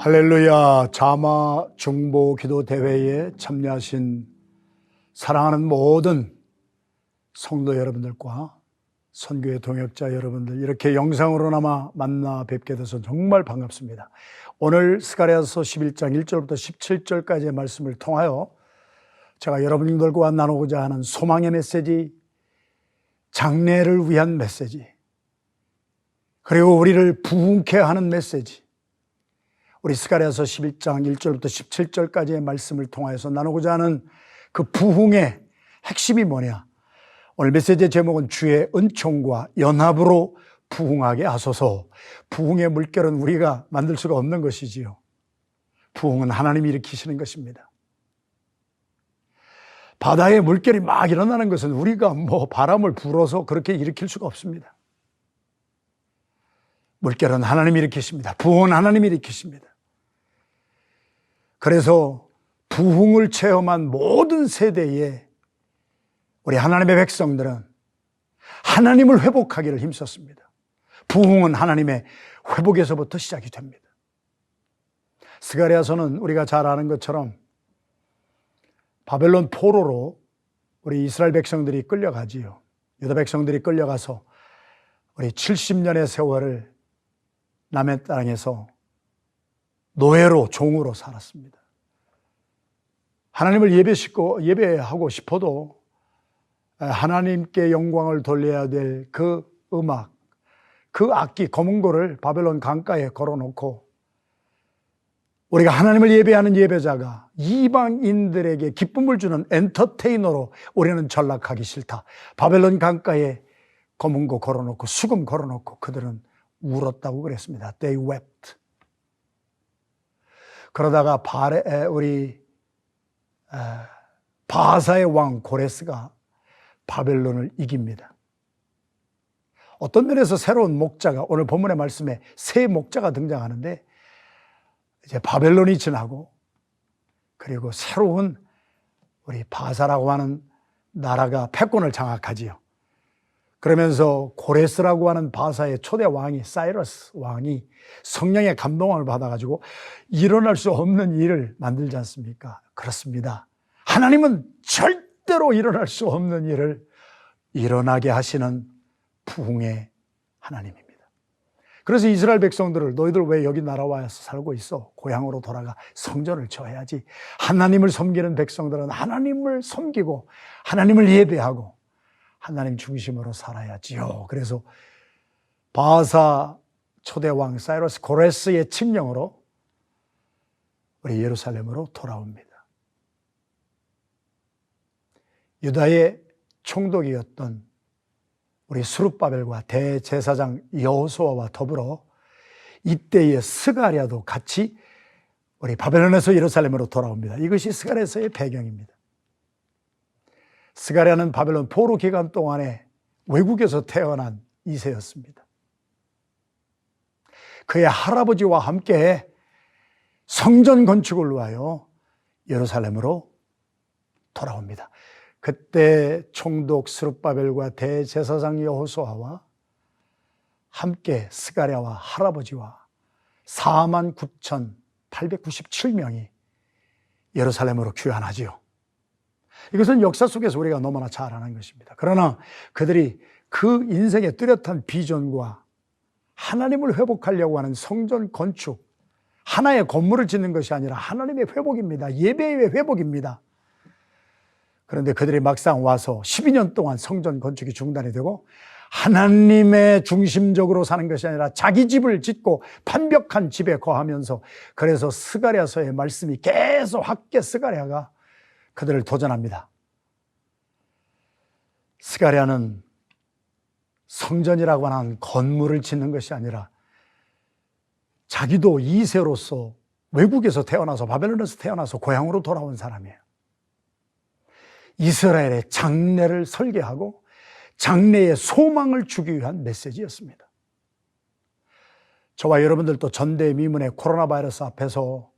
할렐루야. 자마 중보 기도 대회에 참여하신 사랑하는 모든 성도 여러분들과 선교의 동역자 여러분들, 이렇게 영상으로나마 만나 뵙게 돼서 정말 반갑습니다. 오늘 스가랴서 11장 1절부터 17절까지의 말씀을 통하여 제가 여러분들과 나누고자 하는 소망의 메시지, 장래를 위한 메시지, 그리고 우리를 부흥케 하는 메시지, 우리 스가랴서 11장 1절부터 17절까지의 말씀을 통해서 나누고자 하는 그 부흥의 핵심이 뭐냐? 오늘 메시지의 제목은 주의 은총과 연합으로 부흥하게 하소서. 부흥의 물결은 우리가 만들 수가 없는 것이지요. 부흥은 하나님이 일으키시는 것입니다. 바다에 물결이 막 일어나는 것은 우리가 바람을 불어서 그렇게 일으킬 수가 없습니다. 물결은 하나님이 일으키십니다. 부흥은 하나님이 일으키십니다. 그래서 부흥을 체험한 모든 세대에 우리 하나님의 백성들은 하나님을 회복하기를 힘썼습니다. 부흥은 하나님의 회복에서부터 시작이 됩니다. 스가랴서는 우리가 잘 아는 것처럼 바벨론 포로로 우리 이스라엘 백성들이 끌려가지요. 유다 백성들이 끌려가서 우리 70년의 세월을 남의 땅에서 노예로, 종으로 살았습니다. 하나님을 예배하고 싶어도 하나님께 영광을 돌려야 될 그 음악, 그 악기, 검은고를 바벨론 강가에 걸어놓고 우리가 하나님을 예배하는 예배자가 이방인들에게 기쁨을 주는 엔터테이너로 우리는 전락하기 싫다. 바벨론 강가에 검은고 걸어놓고 수금 걸어놓고 그들은 울었다고 그랬습니다. They wept. 그러다가 바하사의 왕 고레스가 바벨론을 이깁니다. 어떤 면에서 새로운 목자가, 오늘 본문의 말씀에 새 목자가 등장하는데, 이제 바벨론이 지나고 그리고 새로운 우리 바하사라고 하는 나라가 패권을 장악하지요. 그러면서 고레스라고 하는 바하사의 초대 왕이, 사이러스 왕이 성령의 감동을 받아가지고 일어날 수 없는 일을 만들지 않습니까? 그렇습니다. 하나님은 절대로 일어날 수 없는 일을 일어나게 하시는 부흥의 하나님입니다. 그래서 이스라엘 백성들을, 너희들 왜 여기 나라와서 살고 있어? 고향으로 돌아가 성전을 쳐야지. 하나님을 섬기는 백성들은 하나님을 섬기고 하나님을 예배하고 하나님 중심으로 살아야지요. 그래서 바하사 초대왕 사이러스 고레스의 칙령으로 우리 예루살렘으로 돌아옵니다. 유다의 총독이었던 우리 스룹바벨과 대제사장 여호수아와 더불어 이때의 스가랴도 같이 우리 바벨론에서 예루살렘으로 돌아옵니다. 이것이 스가랴서의 배경입니다. 스가랴는 바벨론 포로 기간 동안에 외국에서 태어난 2세였습니다. 그의 할아버지와 함께 성전 건축을 위하여 예루살렘으로 돌아옵니다. 그때 총독 스룹바벨과 대제사장 여호수아와 함께 스가랴와 할아버지와 49,897명이 예루살렘으로 귀환하지요. 이것은 역사 속에서 우리가 너무나 잘 아는 것입니다. 그러나 그들이 그 인생의 뚜렷한 비전과 하나님을 회복하려고 하는 성전 건축, 하나의 건물을 짓는 것이 아니라 하나님의 회복입니다. 예배의 회복입니다. 그런데 그들이 막상 와서 12년 동안 성전 건축이 중단이 되고 하나님의 중심적으로 사는 것이 아니라 자기 집을 짓고 판벽한 집에 거하면서, 그래서 스가랴서의 말씀이 계속 학계 스가랴가 그들을 도전합니다. 스가랴는 성전이라고 하는 건물을 짓는 것이 아니라 자기도 2세로서 외국에서 태어나서, 바벨론에서 태어나서 고향으로 돌아온 사람이에요. 이스라엘의 장래를 설계하고 장래의 소망을 주기 위한 메시지였습니다. 저와 여러분들도 전대미문의 코로나 바이러스 앞에서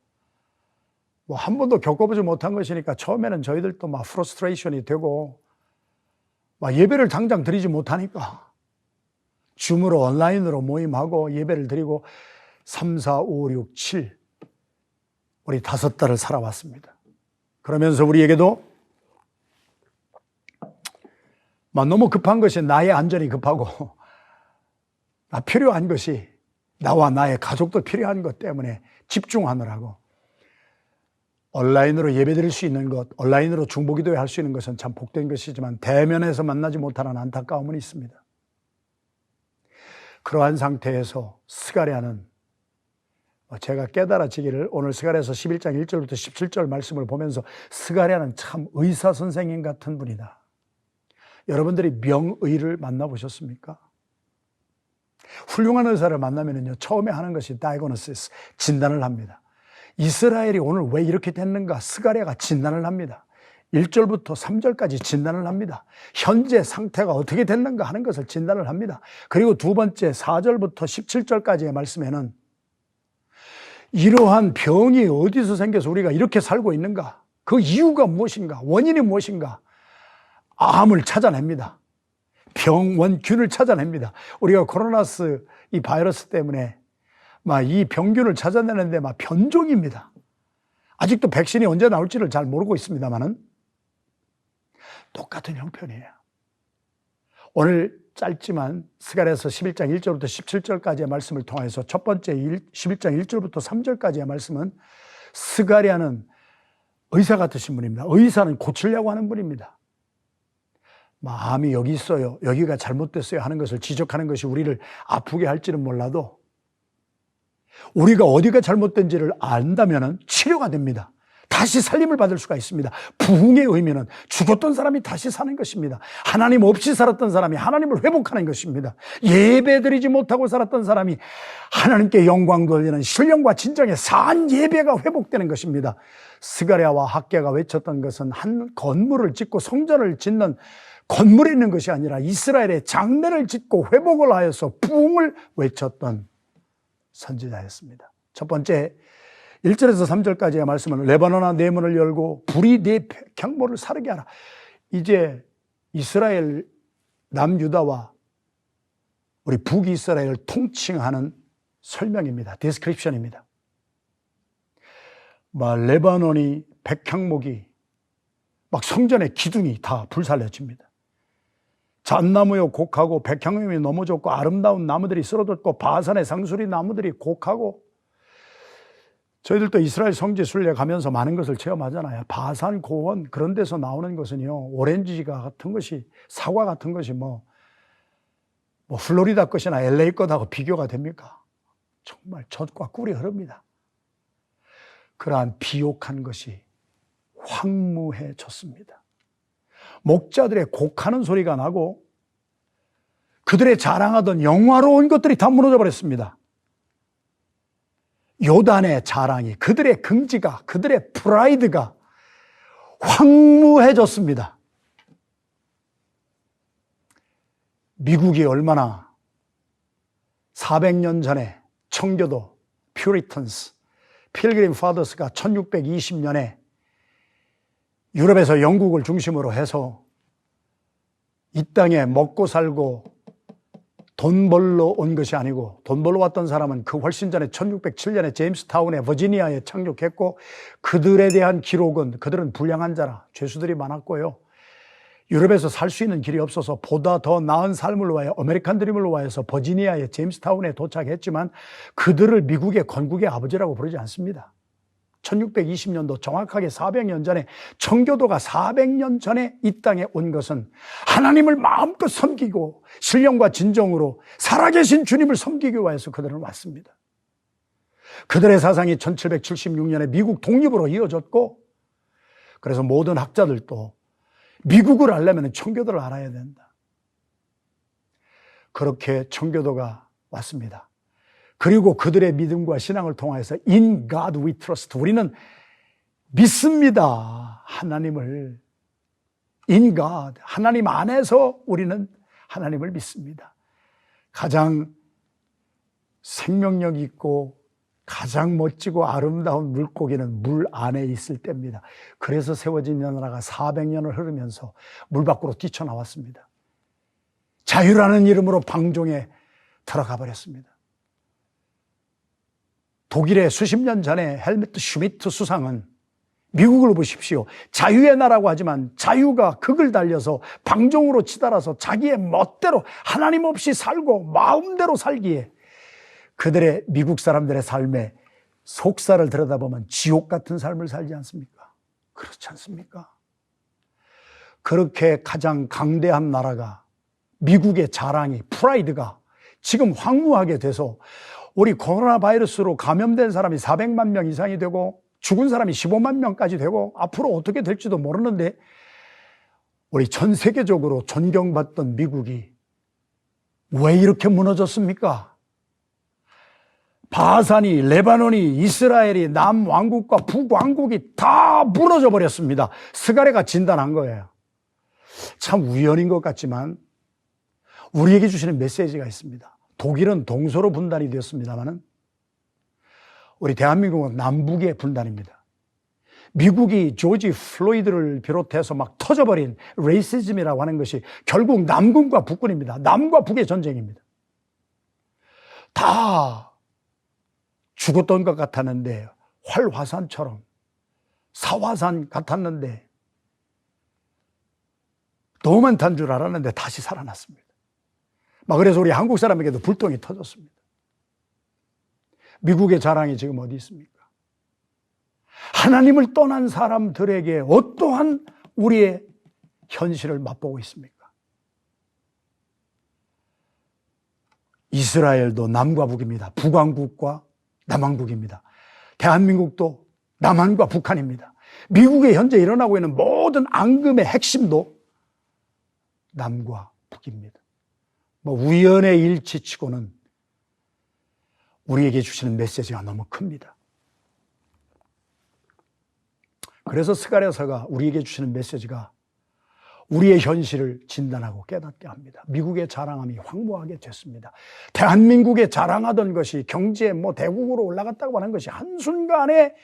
한 번도 겪어보지 못한 것이니까 처음에는 저희들도 프러스트레이션이 되고 예배를 당장 드리지 못하니까 줌으로 온라인으로 모임하고 예배를 드리고 3, 4, 5, 6, 7 우리 5달을 살아왔습니다. 그러면서 우리에게도 너무 급한 것이 나의 안전이 급하고 필요한 것이 나와 나의 가족도 필요한 것 때문에 집중하느라고 온라인으로 예배드릴 수 있는 것, 온라인으로 중보기도회 할 수 있는 것은 참 복된 것이지만 대면에서 만나지 못하는 안타까움은 있습니다. 그러한 상태에서 스가랴는 제가 깨달아지기를 오늘 스가랴서 11장 1절부터 17절 말씀을 보면서 스가랴는 참 의사 선생님 같은 분이다. 여러분들이 명의를 만나보셨습니까? 훌륭한 의사를 만나면요, 처음에 하는 것이 diagnosis, 진단을 합니다. 이스라엘이 오늘 왜 이렇게 됐는가? 스가랴가 진단을 합니다. 1절부터 3절까지 진단을 합니다. 현재 상태가 어떻게 됐는가 하는 것을 진단을 합니다. 그리고 두 번째 4절부터 17절까지의 말씀에는 이러한 병이 어디서 생겨서 우리가 이렇게 살고 있는가? 그 이유가 무엇인가? 원인이 무엇인가? 암을 찾아냅니다. 병원균을 찾아냅니다. 우리가 코로나스 이 바이러스 때문에 이 병균을 찾아내는데 변종입니다. 아직도 백신이 언제 나올지를 잘 모르고 있습니다만은 똑같은 형편이에요. 오늘 짧지만 스가랴서 11장 1절부터 17절까지의 말씀을 통해서 첫 번째 11장 1절부터 3절까지의 말씀은 스가랴는 의사 같으신 분입니다. 의사는 고치려고 하는 분입니다. 암이 여기 있어요, 여기가 잘못됐어요 하는 것을 지적하는 것이 우리를 아프게 할지는 몰라도 우리가 어디가 잘못된지를 안다면 치료가 됩니다. 다시 살림을 받을 수가 있습니다. 부흥의 의미는 죽었던 사람이 다시 사는 것입니다. 하나님 없이 살았던 사람이 하나님을 회복하는 것입니다. 예배드리지 못하고 살았던 사람이 하나님께 영광 돌리는 신령과 진정의 산 예배가 회복되는 것입니다. 스가랴와 학개가 외쳤던 것은 한 건물을 짓고 성전을 짓는 건물에 있는 것이 아니라 이스라엘의 장래를 짓고 회복을 하여서 부흥을 외쳤던 선지자였습니다. 첫 번째 1절에서 3절까지의 말씀은 레바논아 네 문을 열고 불이 네 경모를 사르게 하라. 이제 이스라엘 남유다와 우리 북이스라엘을 통칭하는 설명입니다. 디스크립션입니다. 레바논이 백향목이 성전의 기둥이 다 불살려집니다. 잣나무요 곡하고 백향목이 넘어졌고 아름다운 나무들이 쓰러졌고 바산의 상수리 나무들이 곡하고, 저희들도 이스라엘 성지 순례 가면서 많은 것을 체험하잖아요. 바산 고원 그런 데서 나오는 것은요, 오렌지가 같은 것이, 사과 같은 것이 플로리다 것이나 LA 것하고 비교가 됩니까? 정말 젖과 꿀이 흐릅니다. 그러한 비옥한 것이 황무해졌습니다. 목자들의 곡하는 소리가 나고 그들의 자랑하던 영화로운 것들이 다 무너져 버렸습니다. 요단의 자랑이, 그들의 긍지가, 그들의 프라이드가 황무해졌습니다. 미국이 얼마나 400년 전에 청교도, 퓨리턴스, 필그림 파더스가 1620년에 유럽에서 영국을 중심으로 해서 이 땅에 먹고 살고 돈 벌러 온 것이 아니고, 돈 벌러 왔던 사람은 그 훨씬 전에 1607년에 제임스타운에 버지니아에 착륙했고, 그들에 대한 기록은 그들은 불량한 자라, 죄수들이 많았고요, 유럽에서 살 수 있는 길이 없어서 보다 더 나은 삶을 위하여 아메리칸 드림을 위하여서 버지니아의 제임스타운에 도착했지만 그들을 미국의 건국의 아버지라고 부르지 않습니다. 1620년도 정확하게 400년 전에, 청교도가 400년 전에 이 땅에 온 것은 하나님을 마음껏 섬기고 신령과 진정으로 살아계신 주님을 섬기기 위해서 그들은 왔습니다. 그들의 사상이 1776년에 미국 독립으로 이어졌고, 그래서 모든 학자들도 미국을 알려면 청교도를 알아야 된다. 그렇게 청교도가 왔습니다. 그리고 그들의 믿음과 신앙을 통해서 In God we trust, 우리는 믿습니다. 하나님을. In God, 하나님 안에서 우리는 하나님을 믿습니다. 가장 생명력 있고 가장 멋지고 아름다운 물고기는 물 안에 있을 때입니다. 그래서 세워진 나라가 400년을 흐르면서 물 밖으로 뛰쳐나왔습니다. 자유라는 이름으로 방종에 들어가 버렸습니다. 독일의 수십 년 전에 헬무트 슈미트 수상은 미국을 보십시오. 자유의 나라고 하지만 자유가 극을 달려서 방종으로 치달아서 자기의 멋대로 하나님 없이 살고 마음대로 살기에 그들의 미국 사람들의 삶에 속살을 들여다보면 지옥 같은 삶을 살지 않습니까? 그렇지 않습니까? 그렇게 가장 강대한 나라가 미국의 자랑이 프라이드가 지금 황무하게 돼서 우리 코로나 바이러스로 감염된 사람이 400만 명 이상이 되고 죽은 사람이 15만 명까지 되고 앞으로 어떻게 될지도 모르는데 우리 전 세계적으로 존경받던 미국이 왜 이렇게 무너졌습니까? 바산이, 레바논이, 이스라엘이, 남왕국과 북왕국이 다 무너져 버렸습니다. 스가랴가 진단한 거예요. 참 우연인 것 같지만 우리에게 주시는 메시지가 있습니다. 독일은 동서로 분단이 되었습니다만 우리 대한민국은 남북의 분단입니다. 미국이 조지 플로이드를 비롯해서 막 터져버린 레이시즘이라고 하는 것이 결국 남군과 북군입니다. 남과 북의 전쟁입니다. 다 죽었던 것 같았는데 활화산처럼 사화산 같았는데 도만 탄 줄 알았는데 다시 살아났습니다. 막 그래서 우리 한국 사람에게도 불똥이 터졌습니다. 미국의 자랑이 지금 어디 있습니까? 하나님을 떠난 사람들에게 어떠한 우리의 현실을 맛보고 있습니까? 이스라엘도 남과 북입니다. 북왕국과 남왕국입니다. 대한민국도 남한과 북한입니다. 미국에 현재 일어나고 있는 모든 앙금의 핵심도 남과 북입니다. 뭐 우연의 일치치고는 우리에게 주시는 메시지가 너무 큽니다. 그래서 스가랴서가 우리에게 주시는 메시지가 우리의 현실을 진단하고 깨닫게 합니다. 미국의 자랑함이 황무하게 됐습니다. 대한민국에 자랑하던 것이 경제 대국으로 올라갔다고 하는 것이 한순간에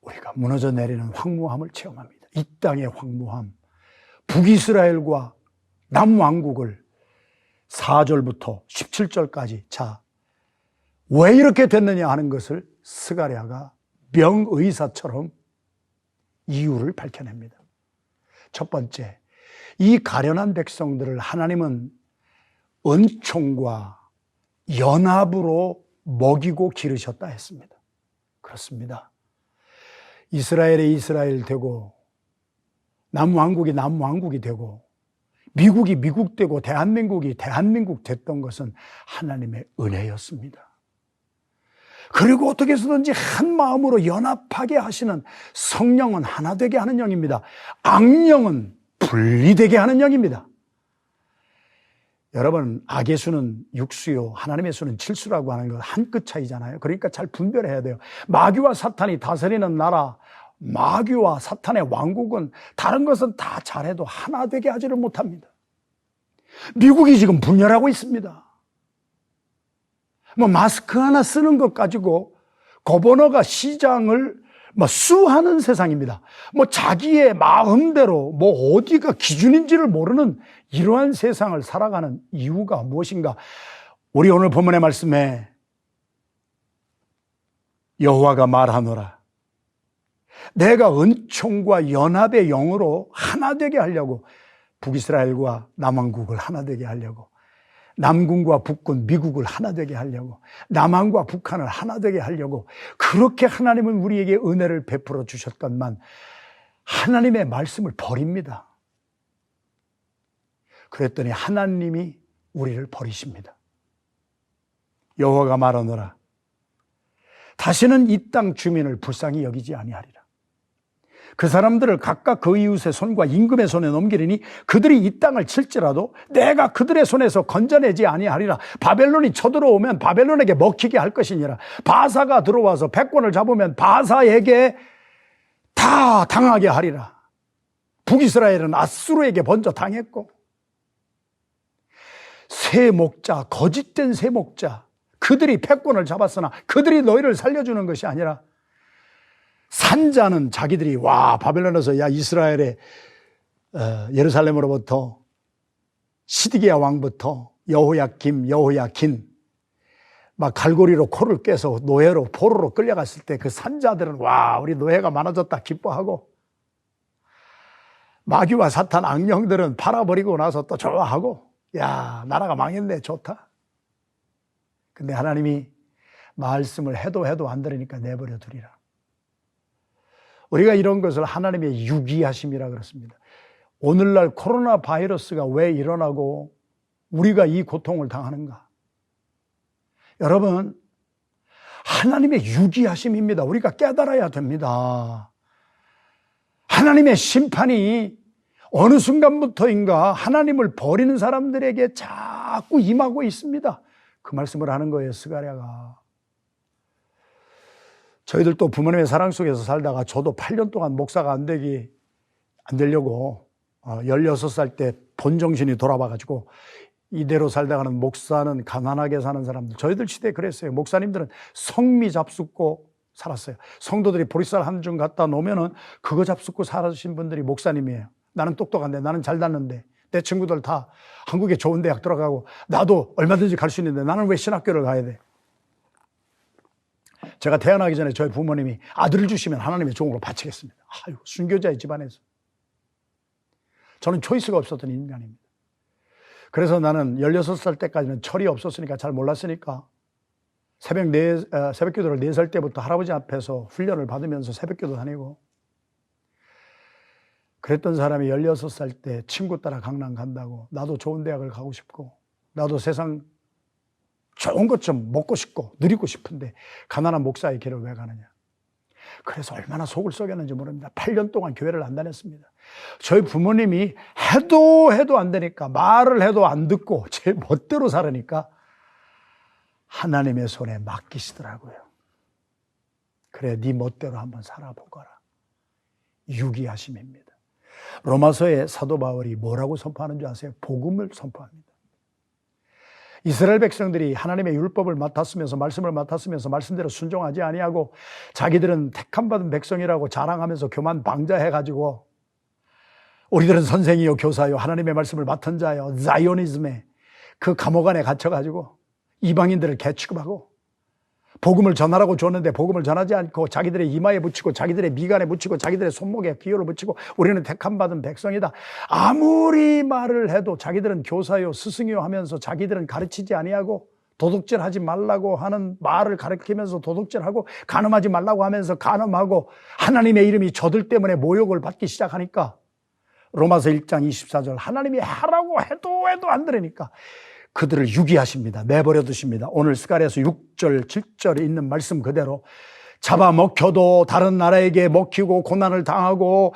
우리가 무너져 내리는 황무함을 체험합니다. 이 땅의 황무함, 북이스라엘과 남왕국을 4절부터 17절까지 왜 이렇게 됐느냐 하는 것을 스가랴가 명의사처럼 이유를 밝혀냅니다. 첫 번째, 이 가련한 백성들을 하나님은 은총과 연합으로 먹이고 기르셨다 했습니다. 그렇습니다. 이스라엘이 이스라엘 되고 남왕국이 남왕국이 되고 미국이 미국 되고 대한민국이 대한민국 됐던 것은 하나님의 은혜였습니다. 그리고 어떻게 해서든지 한 마음으로 연합하게 하시는 성령은 하나 되게 하는 영입니다. 악령은 분리되게 하는 영입니다. 여러분, 악의 수는 6수요, 하나님의 수는 7수라고 하는 건 한 끗 차이잖아요. 그러니까 잘 분별해야 돼요. 마귀와 사탄이 다스리는 나라, 마귀와 사탄의 왕국은 다른 것은 다 잘해도 하나 되게 하지를 못합니다. 미국이 지금 분열하고 있습니다. 마스크 하나 쓰는 것 가지고 거버너가 시장을 수하는 세상입니다. 자기의 마음대로 어디가 기준인지를 모르는 이러한 세상을 살아가는 이유가 무엇인가? 우리 오늘 본문의 말씀에 여호와가 말하노라. 내가 은총과 연합의 영으로 하나 되게 하려고 북이스라엘과 남왕국을 하나 되게 하려고 남군과 북군, 미국을 하나 되게 하려고 남한과 북한을 하나 되게 하려고 그렇게 하나님은 우리에게 은혜를 베풀어 주셨건만 하나님의 말씀을 버립니다. 그랬더니 하나님이 우리를 버리십니다. 여호와가 말하노라. 다시는 이 땅 주민을 불쌍히 여기지 아니하리라. 그 사람들을 각각 그 이웃의 손과 임금의 손에 넘기리니 그들이 이 땅을 칠지라도 내가 그들의 손에서 건져내지 아니하리라. 바벨론이 쳐들어오면 바벨론에게 먹히게 할 것이니라. 바사가 들어와서 백권을 잡으면 바사에게 다 당하게 하리라. 북이스라엘은 아수르에게 먼저 당했고 새 목자, 거짓된 새 목자, 그들이 패권을 잡았으나 그들이 너희를 살려주는 것이 아니라 산자는 자기들이 바벨론에서 이스라엘의 예루살렘으로부터 시드기야 왕부터 여호야김, 여호야긴 막 갈고리로 코를 꿰서 노예로 포로로 끌려갔을 때 그 산자들은 와, 우리 노예가 많아졌다 기뻐하고, 마귀와 사탄 악령들은 팔아버리고 나서 또 좋아하고, 야, 나라가 망했네, 좋다. 근데 하나님이 말씀을 해도 안 들으니까 내버려 두리라. 우리가 이런 것을 하나님의 유기하심이라 그렇습니다. 오늘날 코로나 바이러스가 왜 일어나고 우리가 이 고통을 당하는가? 여러분, 하나님의 유기하심입니다. 우리가 깨달아야 됩니다. 하나님의 심판이 어느 순간부터인가 하나님을 버리는 사람들에게 자꾸 임하고 있습니다. 그 말씀을 하는 거예요, 스가랴가. 저희들도 부모님의 사랑 속에서 살다가 저도 8년 동안 목사가 안 되려고 16살 때 본정신이 돌아와가지고 이대로 살다가는 목사는 가난하게 사는 사람들, 저희들 시대에 그랬어요. 목사님들은 성미 잡숫고 살았어요. 성도들이 보리쌀 한 줌 갖다 놓으면은 그거 잡숫고 살아신 분들이 목사님이에요. 나는 똑똑한데, 나는 잘났는데, 내 친구들 다 한국에 좋은 대학 들어가고 나도 얼마든지 갈 수 있는데 나는 왜 신학교를 가야 돼? 제가 태어나기 전에 저희 부모님이 아들을 주시면 하나님의 종으로 바치겠습니다. 아유, 순교자의 집안에서. 저는 초이스가 없었던 인간입니다. 그래서 나는 16살 때까지는 철이 없었으니까 잘 몰랐으니까 새벽 기도를 4살 때부터 할아버지 앞에서 훈련을 받으면서 새벽 기도 다니고, 그랬던 사람이 16살 때 친구 따라 강남 간다고, 나도 좋은 대학을 가고 싶고, 나도 세상 좋은 것 좀 먹고 싶고 누리고 싶은데 가난한 목사의 길을 왜 가느냐. 그래서 얼마나 속을 썩였는지 모릅니다. 8년 동안 교회를 안 다녔습니다. 저희 부모님이 해도 안 되니까, 말을 해도 안 듣고 제 멋대로 살으니까 하나님의 손에 맡기시더라고요. 그래, 네 멋대로 한번 살아보거라. 유기하심입니다. 로마서의 사도 바울이 뭐라고 선포하는 줄 아세요? 복음을 선포합니다. 이스라엘 백성들이 하나님의 율법을 맡았으면서, 말씀을 맡았으면서 말씀대로 순종하지 아니하고 자기들은 택함받은 백성이라고 자랑하면서 교만 방자해가지고, 우리들은 선생이요 교사요 하나님의 말씀을 맡은 자요, 자이오니즘에 그 감옥 안에 갇혀가지고 이방인들을 개취급하고 복음을 전하라고 줬는데 복음을 전하지 않고 자기들의 이마에 붙이고 자기들의 미간에 붙이고 자기들의 손목에 기호를 붙이고 우리는 택함받은 백성이다. 아무리 말을 해도 자기들은 교사요 스승이요 하면서 자기들은 가르치지 아니하고, 도둑질하지 말라고 하는 말을 가르치면서 도둑질하고, 간음하지 말라고 하면서 간음하고, 하나님의 이름이 저들 때문에 모욕을 받기 시작하니까 로마서 1장 24절 하나님이 하라고 해도 안 들으니까 그들을 유기하십니다. 내버려 두십니다. 오늘 스가랴서 6절 7절에 있는 말씀 그대로 잡아먹혀도 다른 나라에게 먹히고 고난을 당하고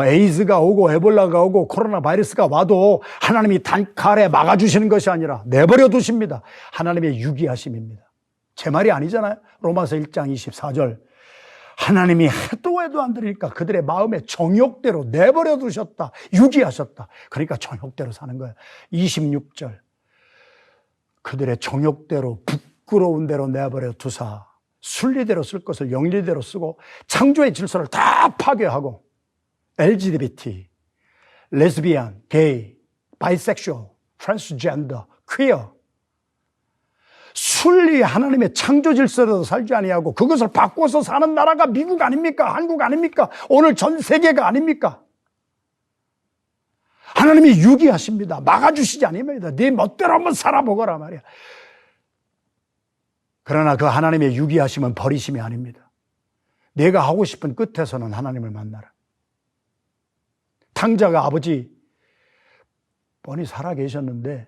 에이즈가 오고 에볼라가 오고 코로나 바이러스가 와도 하나님이 단칼에 막아주시는 것이 아니라 내버려 두십니다. 하나님의 유기하심입니다. 제 말이 아니잖아요. 로마서 1장 24절 하나님이 해도 안 들으니까 그들의 마음의 정욕대로 내버려 두셨다. 유기하셨다. 그러니까 정욕대로 사는 거예요. 26절 그들의 정욕대로 부끄러운 대로 내버려 두사 순리대로 쓸 것을 영리대로 쓰고 창조의 질서를 다 파괴하고 LGBT, 레즈비안, 게이, 바이섹슈얼, 트랜스젠더, 퀴어 순리 하나님의 창조 질서대로 살지 아니하고 그것을 바꿔서 사는 나라가 미국 아닙니까? 한국 아닙니까? 오늘 전 세계가 아닙니까? 하나님이 유기하십니다. 막아주시지 않습니다. 네 멋대로 한번 살아보거라 말이야. 그러나 그 하나님의 유기하심은 버리심이 아닙니다. 내가 하고 싶은 끝에서는 하나님을 만나라. 탕자가 아버지 뻔히 살아계셨는데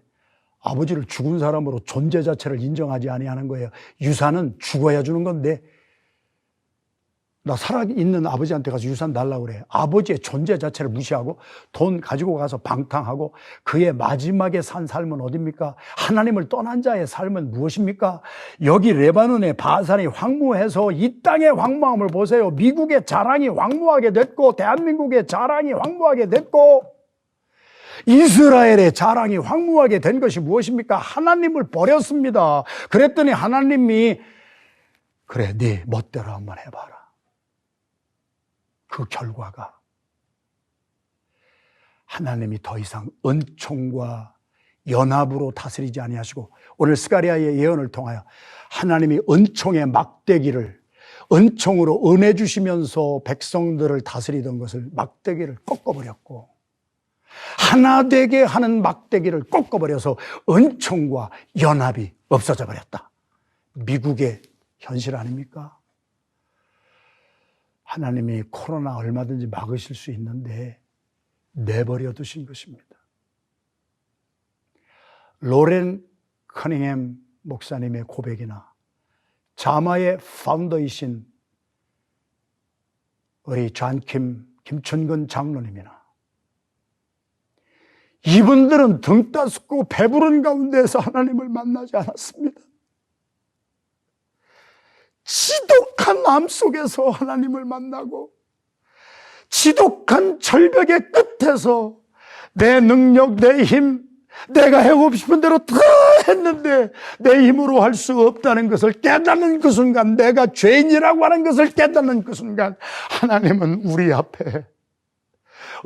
아버지를 죽은 사람으로 존재 자체를 인정하지 아니하는 거예요. 유산은 죽어야 주는 건데 나 살아있는 아버지한테 가서 유산 달라고 그래. 아버지의 존재 자체를 무시하고 돈 가지고 가서 방탕하고 그의 마지막에 산 삶은 어딥니까? 하나님을 떠난 자의 삶은 무엇입니까? 여기 레바논의 바산이 황무해서 이 땅의 황무함을 보세요. 미국의 자랑이 황무하게 됐고 대한민국의 자랑이 황무하게 됐고 이스라엘의 자랑이 황무하게 된 것이 무엇입니까? 하나님을 버렸습니다. 그랬더니 하나님이 그래 네 멋대로 한번 해봐라. 그 결과가 하나님이 더 이상 은총과 연합으로 다스리지 아니하시고 오늘 스가랴의 예언을 통하여 하나님이 은총의 막대기를 은총으로 은혜 주시면서 백성들을 다스리던 것을 막대기를 꺾어버렸고 하나 되게 하는 막대기를 꺾어버려서 은총과 연합이 없어져 버렸다. 미국의 현실 아닙니까? 하나님이 코로나 얼마든지 막으실 수 있는데 내버려 두신 것입니다. 로렌 커닝햄 목사님의 고백이나 자마의 파운더이신 우리 김춘근 장로님이나 이분들은 등 따숩고 배부른 가운데서 하나님을 만나지 않았습니다. 지독한 암 속에서 하나님을 만나고 지독한 절벽의 끝에서 내 능력, 내 힘, 내가 해보고 싶은 대로 다 했는데 내 힘으로 할 수 없다는 것을 깨닫는 그 순간, 내가 죄인이라고 하는 것을 깨닫는 그 순간 하나님은 우리 앞에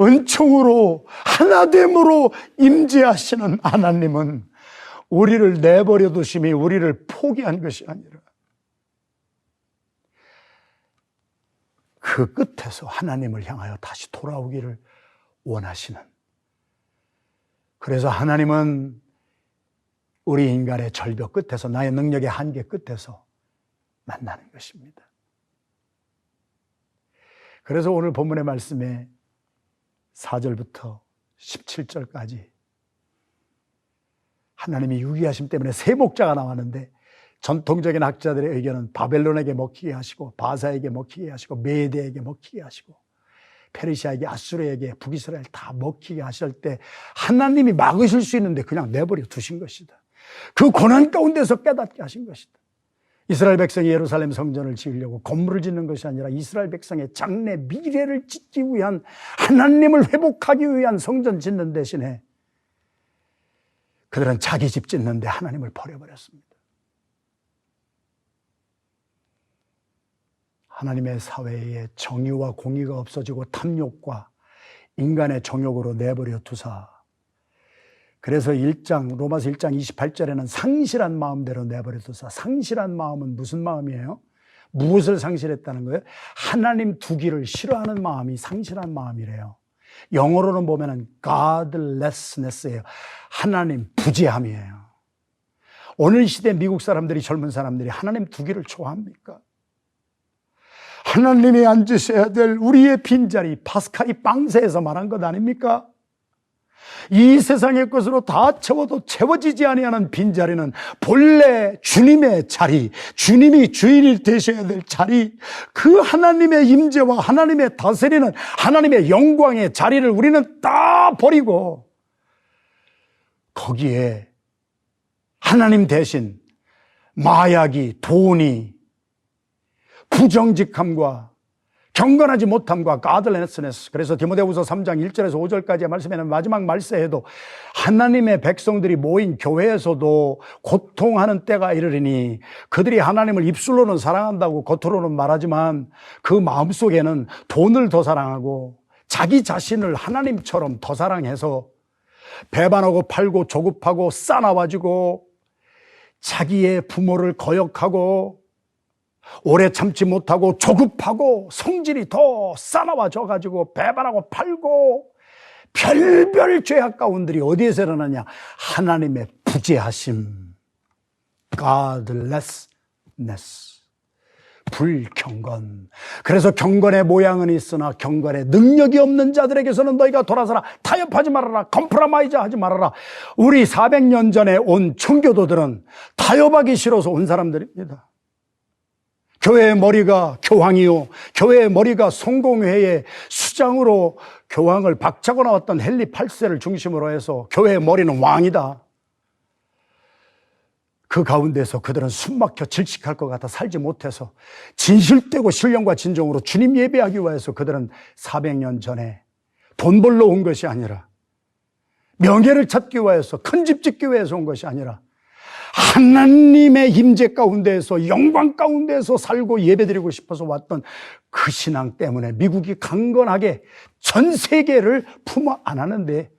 은총으로 하나됨으로 임재하시는 하나님은 우리를 내버려 두심이 우리를 포기한 것이 아니라 그 끝에서 하나님을 향하여 다시 돌아오기를 원하시는, 그래서 하나님은 우리 인간의 절벽 끝에서, 나의 능력의 한계 끝에서 만나는 것입니다. 그래서 오늘 본문의 말씀에 4절부터 17절까지 하나님이 유기하심 때문에 세 목자가 나왔는데 전통적인 학자들의 의견은 바벨론에게 먹히게 하시고 바사에게 먹히게 하시고 메대에게 먹히게 하시고 페르시아에게, 아수르에게, 북이스라엘 다 먹히게 하실 때 하나님이 막으실 수 있는데 그냥 내버려 두신 것이다. 그 고난 가운데서 깨닫게 하신 것이다. 이스라엘 백성이 예루살렘 성전을 지으려고 건물을 짓는 것이 아니라 이스라엘 백성의 장래 미래를 짓기 위한, 하나님을 회복하기 위한 성전 짓는 대신에 그들은 자기 집 짓는데 하나님을 버려버렸습니다. 하나님의 사회에 정의와 공의가 없어지고 탐욕과 인간의 정욕으로 내버려 두사, 그래서 로마서 1장 28절에는 상실한 마음대로 내버려 두사, 상실한 마음은 무슨 마음이에요? 무엇을 상실했다는 거예요? 하나님 두기를 싫어하는 마음이 상실한 마음이래요. 영어로는 보면은 godlessness예요. 하나님 부재함이에요. 오늘 시대 미국 사람들이, 젊은 사람들이 하나님 두기를 좋아합니까? 하나님이 앉으셔야 될 우리의 빈자리, 파스칼이 빵새에서 말한 것 아닙니까? 이 세상의 것으로 다 채워도 채워지지 아니하는 빈자리는 본래 주님의 자리, 주님이 주인이 되셔야 될 자리, 그 하나님의 임재와 하나님의 다스리는 하나님의 영광의 자리를 우리는 다 버리고 거기에 하나님 대신 마약이, 돈이, 부정직함과 경건하지 못함과 godlessness, 그래서 디모데후서 3장 1절에서 5절까지의 말씀에는 마지막 말세에도 하나님의 백성들이 모인 교회에서도 고통하는 때가 이르리니 그들이 하나님을 입술로는 사랑한다고 겉으로는 말하지만 그 마음속에는 돈을 더 사랑하고 자기 자신을 하나님처럼 더 사랑해서 배반하고 팔고 조급하고 싸나워지고 자기의 부모를 거역하고 오래 참지 못하고 조급하고 성질이 더 싸나워져 가지고 배반하고 팔고 별별 죄악 가운들이 어디에서 일어나냐? 하나님의 부재하심, godlessness, 불경건. 그래서 경건의 모양은 있으나 경건의 능력이 없는 자들에게서는 너희가 돌아서라, 타협하지 말아라, 컴프라마이즈 하지 말아라. 우리 400년 전에 온 청교도들은 타협하기 싫어서 온 사람들입니다. 교회의 머리가 교황이요, 교회의 머리가 성공회의 수장으로 교황을 박차고 나왔던 헨리 8세를 중심으로 해서 교회의 머리는 왕이다. 그 가운데서 그들은 숨막혀 질식할 것 같아 살지 못해서 진실되고 신령과 진정으로 주님 예배하기 위해서 그들은 400년 전에 돈 벌러 온 것이 아니라, 명예를 찾기 위해서, 큰 집 짓기 위해서 온 것이 아니라 하나님의 임재 가운데에서, 영광 가운데에서 살고 예배드리고 싶어서 왔던 그 신앙 때문에 미국이 강건하게 전 세계를 품어 안았는데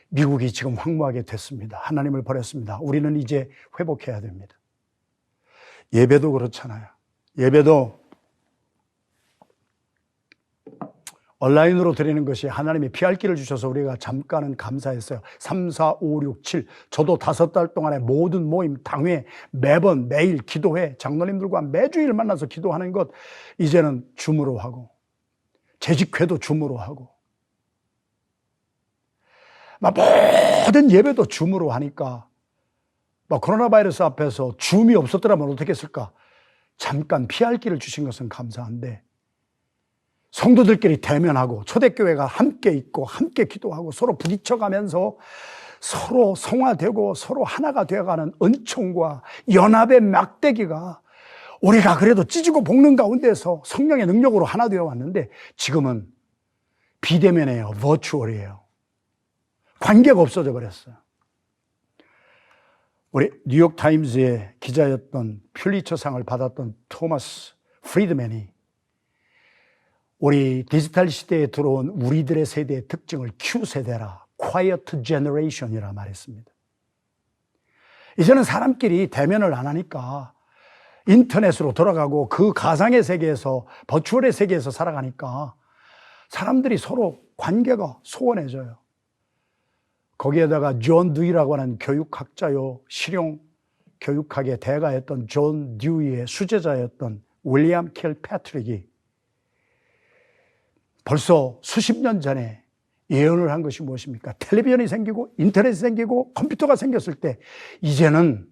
미국이 지금 황무하게 됐습니다. 하나님을 버렸습니다. 우리는 이제 회복해야 됩니다. 예배도 그렇잖아요. 예배도 온라인으로 드리는 것이 하나님이 피할 길을 주셔서 우리가 잠깐은 감사했어요. 3, 4, 5, 6, 7 저도 5달 동안에 모든 모임, 당회, 매번 매일 기도회, 장로님들과 매주일 만나서 기도하는 것 이제는 줌으로 하고 재직회도 줌으로 하고 모든 예배도 줌으로 하니까 코로나 바이러스 앞에서 줌이 없었더라면 어떻게 했을까? 잠깐 피할 길을 주신 것은 감사한데 성도들끼리 대면하고 초대교회가 함께 있고 함께 기도하고 서로 부딪혀가면서 서로 성화되고 서로 하나가 되어가는 은총과 연합의 막대기가 우리가 그래도 찢고 볶는 가운데서 성령의 능력으로 하나 되어 왔는데 지금은 비대면이에요. 버추얼이에요. 관계가 없어져 버렸어요. 우리 뉴욕타임즈의 기자였던 퓰리처상을 받았던 토마스 프리드맨이 우리 디지털 시대에 들어온 우리들의 세대의 특징을 Q세대라, Quiet Generation이라 말했습니다. 이제는 사람끼리 대면을 안 하니까 인터넷으로 돌아가고 그 가상의 세계에서, 버추얼의 세계에서 살아가니까 사람들이 서로 관계가 소원해져요. 거기에다가 존 듀이라고 하는 교육학자요, 실용 교육학의 대가였던 존 듀이의 수제자였던 윌리엄 킬 패트릭이 벌써 수십 년 전에 예언을 한 것이 무엇입니까? 텔레비전이 생기고 인터넷이 생기고 컴퓨터가 생겼을 때 이제는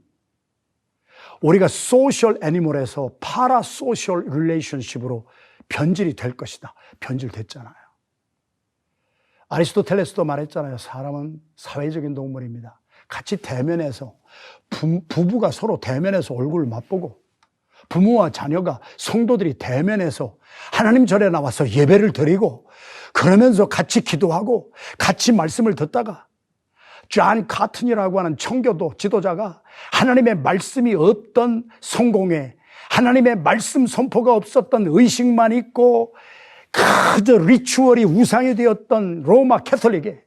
우리가 소셜 애니멀에서 파라 소셜 릴레이션십으로 변질이 될 것이다. 변질됐잖아요. 아리스토텔레스도 말했잖아요. 사람은 사회적인 동물입니다. 같이 대면해서 부부가 서로 대면해서 얼굴을 맛보고 부모와 자녀가 성도들이 대면해서 하나님 절에 나와서 예배를 드리고 그러면서 같이 기도하고 같이 말씀을 듣다가 존 카튼이라고 하는 청교도 지도자가 하나님의 말씀이 없던 성공회, 하나님의 말씀 선포가 없었던 의식만 있고 그저 리추얼이 우상이 되었던 로마 캐톨릭에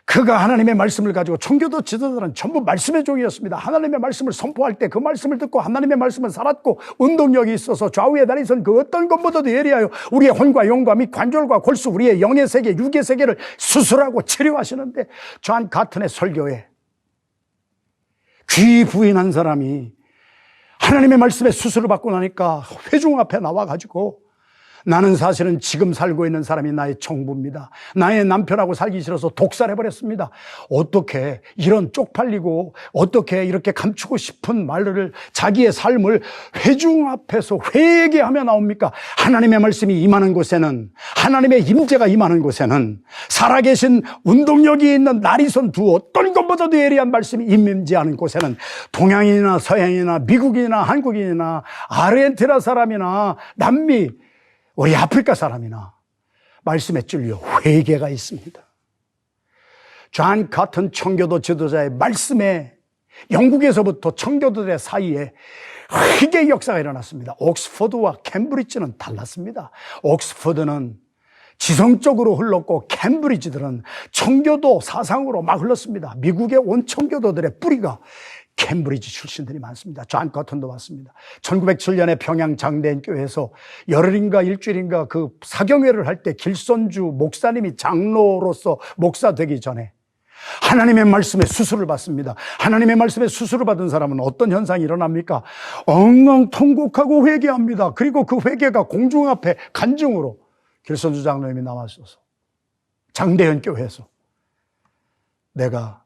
그가 하나님의 말씀을 가지고 청교도 지도자는 전부 말씀의 종이었습니다. 하나님의 말씀을 선포할 때 그 말씀을 듣고 하나님의 말씀은 살았고 운동력이 있어서 좌우에 다니선 그 어떤 것보다도 예리하여 우리의 혼과 영과 및 관절과 골수 우리의 영의 세계, 육의 세계를 수술하고 치료하시는데 존 카튼의 설교에 귀 부인한 사람이 하나님의 말씀에 수술을 받고 나니까 회중 앞에 나와가지고 나는 사실은 지금 살고 있는 사람이 나의 정부입니다. 나의 남편하고 살기 싫어서 독살해버렸습니다. 어떻게 이런 쪽팔리고 어떻게 이렇게 감추고 싶은 말을 자기의 삶을 회중 앞에서 회개하며 나옵니까? 하나님의 말씀이 임하는 곳에는 하나님의 임재가 임하는 곳에는 살아계신 운동력이 있는 나리선 두 어떤 것보다도 예리한 말씀이 임재하는 곳에는 동양인이나 서양인이나 미국인이나 한국인이나 아르헨티나 사람이나 남미 우리 아프리카 사람이나 말씀에 찔려 회개가 있습니다. 존 카튼 청교도 지도자의 말씀에 영국에서부터 청교도들 사이에 회개의 역사가 일어났습니다. 옥스퍼드와 캠브리지는 달랐습니다. 옥스퍼드는 지성적으로 흘렀고 캠브리지들은 청교도 사상으로 막 흘렀습니다. 미국의 온 청교도들의 뿌리가 캠브리지 출신들이 많습니다. 존 커튼도 왔습니다. 1907년에 평양 장대인 교회에서 열흘인가 일주일인가 그 사경회를 할 때 길선주 목사님이 장로로서 목사 되기 전에 하나님의 말씀에 수술을 받습니다. 하나님의 말씀에 수술을 받은 사람은 어떤 현상이 일어납니까? 엉엉 통곡하고 회개합니다. 그리고 그 회개가 공중 앞에 간증으로 길선주 장로님이 나와서 장대현 교회에서 내가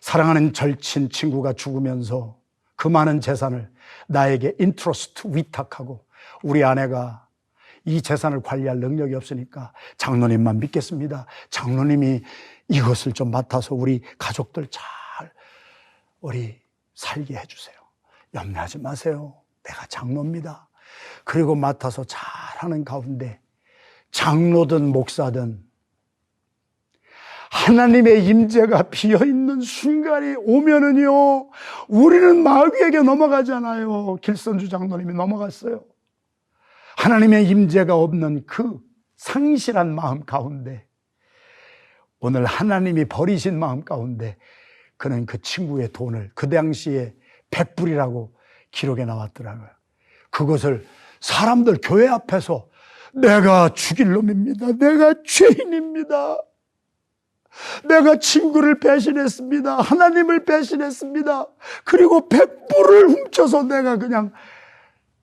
사랑하는 절친 친구가 죽으면서 그 많은 재산을 나에게 인트러스트 위탁하고 우리 아내가 이 재산을 관리할 능력이 없으니까 장로님만 믿겠습니다. 장로님이 이것을 좀 맡아서 우리 가족들 잘 우리 살게 해주세요. 염려하지 마세요. 내가 장로입니다. 그리고 맡아서 잘하는 가운데 장로든 목사든 하나님의 임재가 비어있는 순간이 오면은요, 우리는 마귀에게 넘어가잖아요. 길선주 장로님이 넘어갔어요. 하나님의 임재가 없는 그 상실한 마음 가운데 오늘 하나님이 버리신 마음 가운데 그는 그 친구의 돈을 그 당시에 100불이라고 기록에 나왔더라고요. 그것을 사람들 교회 앞에서 내가 죽일 놈입니다. 내가 죄인입니다. 내가 친구를 배신했습니다. 하나님을 배신했습니다. 그리고 100불을 훔쳐서 내가 그냥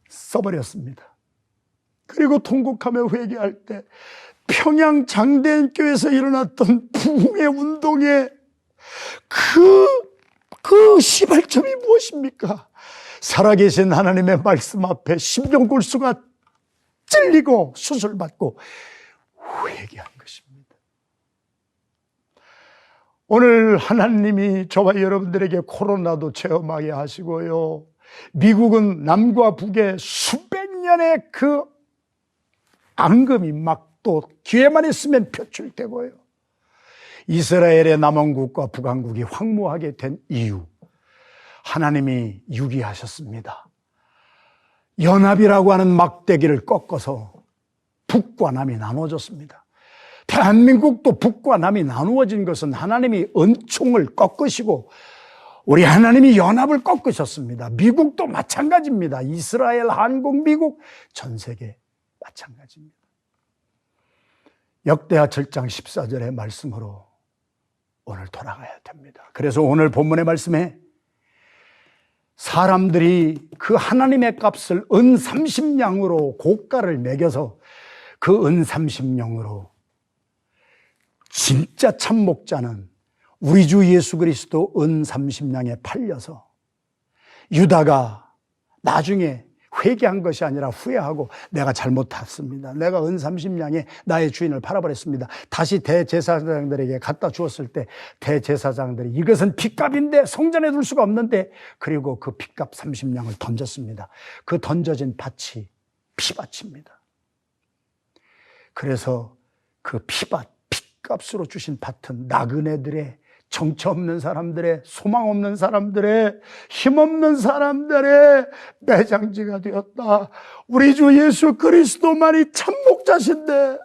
써버렸습니다. 그리고 통곡하며 회개할 때 평양 장대인교회에서 일어났던 부흥의 운동의 그 시발점이 무엇입니까? 살아계신 하나님의 말씀 앞에 심정골수가 찔리고 수술받고 회개한 것입니다. 오늘 하나님이 저와 여러분들에게 코로나도 체험하게 하시고요, 미국은 남과 북의 수백 년의 그 앙금이 막 또 기회만 있으면 표출되고요, 이스라엘의 남왕국과 북왕국이 황무하게 된 이유, 하나님이 유기하셨습니다. 연합이라고 하는 막대기를 꺾어서 북과 남이 나눠졌습니다. 대한민국도 북과 남이 나누어진 것은 하나님이 은총을 꺾으시고 우리 하나님이 연합을 꺾으셨습니다. 미국도 마찬가지입니다. 이스라엘, 한국, 미국, 전 세계 마찬가지입니다. 역대하 7장 14절의 말씀으로 오늘 돌아가야 됩니다. 그래서 오늘 본문의 말씀에 사람들이 그 하나님의 값을 은 30냥으로 고가를 매겨서 그 은 30냥으로 진짜 참목자는 우리 주 예수 그리스도 은 30냥에 팔려서 유다가 나중에 회개한 것이 아니라 후회하고 내가 잘못했습니다. 내가 은 30냥에 나의 주인을 팔아버렸습니다. 다시 대제사장들에게 갖다 주었을 때 대제사장들이 이것은 핏값인데 성전에 둘 수가 없는데, 그리고 그 핏값 30냥을 던졌습니다. 그 던져진 밭이 피밭입니다. 그래서 그 핏값으로 주신 밭은 나그네들의, 정처 없는 사람들의, 소망 없는 사람들의, 힘없는 사람들의 매장지가 되었다. 우리 주 예수 그리스도만이 참목자신데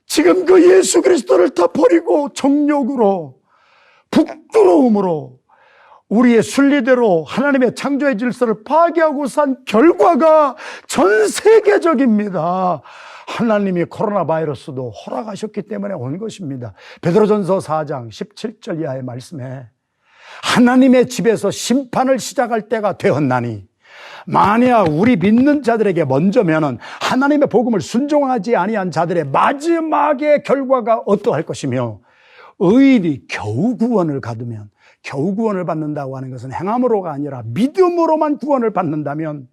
지금 그 예수 그리스도를 다 버리고 정욕으로, 북두러움으로, 우리의 순리대로 하나님의 창조의 질서를 파괴하고 산 결과가 전 세계적입니다. 하나님이 코로나 바이러스도 허락하셨기 때문에 온 것입니다. 베드로전서 4장 17절 이하의 말씀에 하나님의 집에서 심판을 시작할 때가 되었나니 만약 우리 믿는 자들에게 먼저면은 하나님의 복음을 순종하지 아니한 자들의 마지막의 결과가 어떠할 것이며, 의인이 겨우 구원을 받으면, 겨우 구원을 받는다고 하는 것은 행함으로가 아니라 믿음으로만 구원을 받는다면,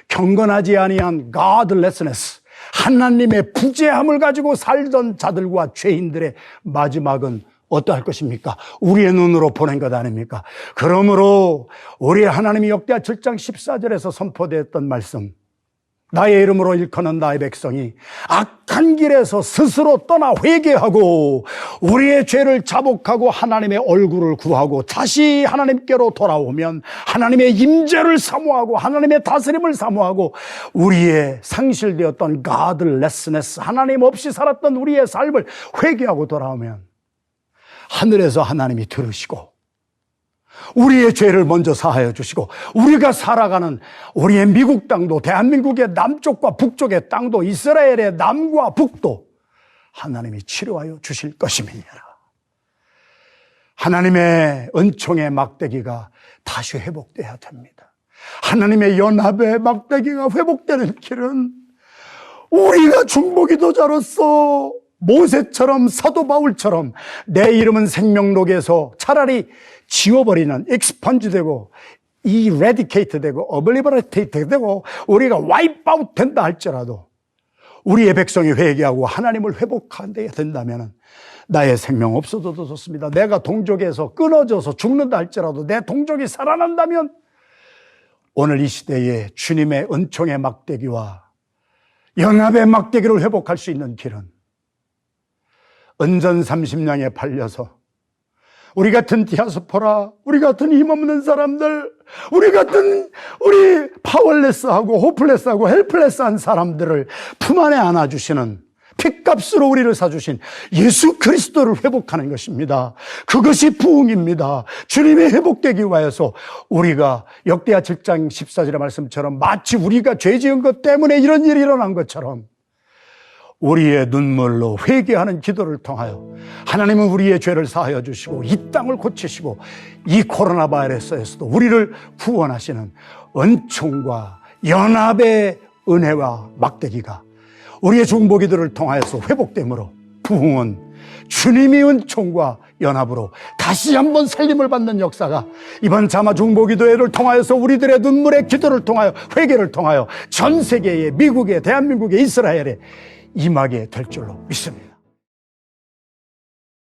경건하지 아니한 godlessness, 하나님의 부재함을 가지고 살던 자들과 죄인들의 마지막은 어떠할 것입니까? 우리의 눈으로 보낸 것 아닙니까? 그러므로 우리 하나님이 역대하 7장 14절에서 선포되었던 말씀, 나의 이름으로 일컫는 나의 백성이 악한 길에서 스스로 떠나 회개하고 우리의 죄를 자복하고 하나님의 얼굴을 구하고 다시 하나님께로 돌아오면 하나님의 임재를 사모하고 하나님의 다스림을 사모하고 우리의 상실되었던 godlessness, 하나님 없이 살았던 우리의 삶을 회개하고 돌아오면 하늘에서 하나님이 들으시고 우리의 죄를 먼저 사하여 주시고 우리가 살아가는 우리의 미국 땅도, 대한민국의 남쪽과 북쪽의 땅도, 이스라엘의 남과 북도 하나님이 치료하여 주실 것임이니라. 하나님의 은총의 막대기가 다시 회복돼야 됩니다. 하나님의 연합의 막대기가 회복되는 길은 우리가 중보기도자로서 모세처럼, 사도 바울처럼 내 이름은 생명록에서 차라리 지워버리는, 익스펀지 되고, eradicate 되고, obliterate 되고, 우리가 와이프 아웃 된다 할지라도 우리의 백성이 회개하고 하나님을 회복하게 된다면 나의 생명 없어져도 좋습니다. 내가 동족에서 끊어져서 죽는다 할지라도 내 동족이 살아난다면 오늘 이 시대에 주님의 은총의 막대기와 연합의 막대기를 회복할 수 있는 길은 은전 30냥에 팔려서 우리 같은 디아스포라, 우리 같은 힘없는 사람들, 우리 파워레스하고 호플레스하고 헬플레스한 사람들을 품 안에 안아주시는 핏값으로 우리를 사주신 예수 그리스도를 회복하는 것입니다. 그것이 부흥입니다. 주님이 회복되기 위하여서 우리가 역대하 7장 14절의 말씀처럼 마치 우리가 죄 지은 것 때문에 이런 일이 일어난 것처럼 우리의 눈물로 회개하는 기도를 통하여 하나님은 우리의 죄를 사하여 주시고 이 땅을 고치시고 이 코로나 바이러스에서도 우리를 구원하시는 은총과 연합의 은혜와 막대기가 우리의 중보기도를 통하여서 회복되므로 부흥은 주님의 은총과 연합으로 다시 한번 살림을 받는 역사가 이번 자마 중보기도회를 통하여서 우리들의 눈물의 기도를 통하여 회개를 통하여 전 세계에 미국에 대한민국에 이스라엘에 임하게 될 줄로 믿습니다.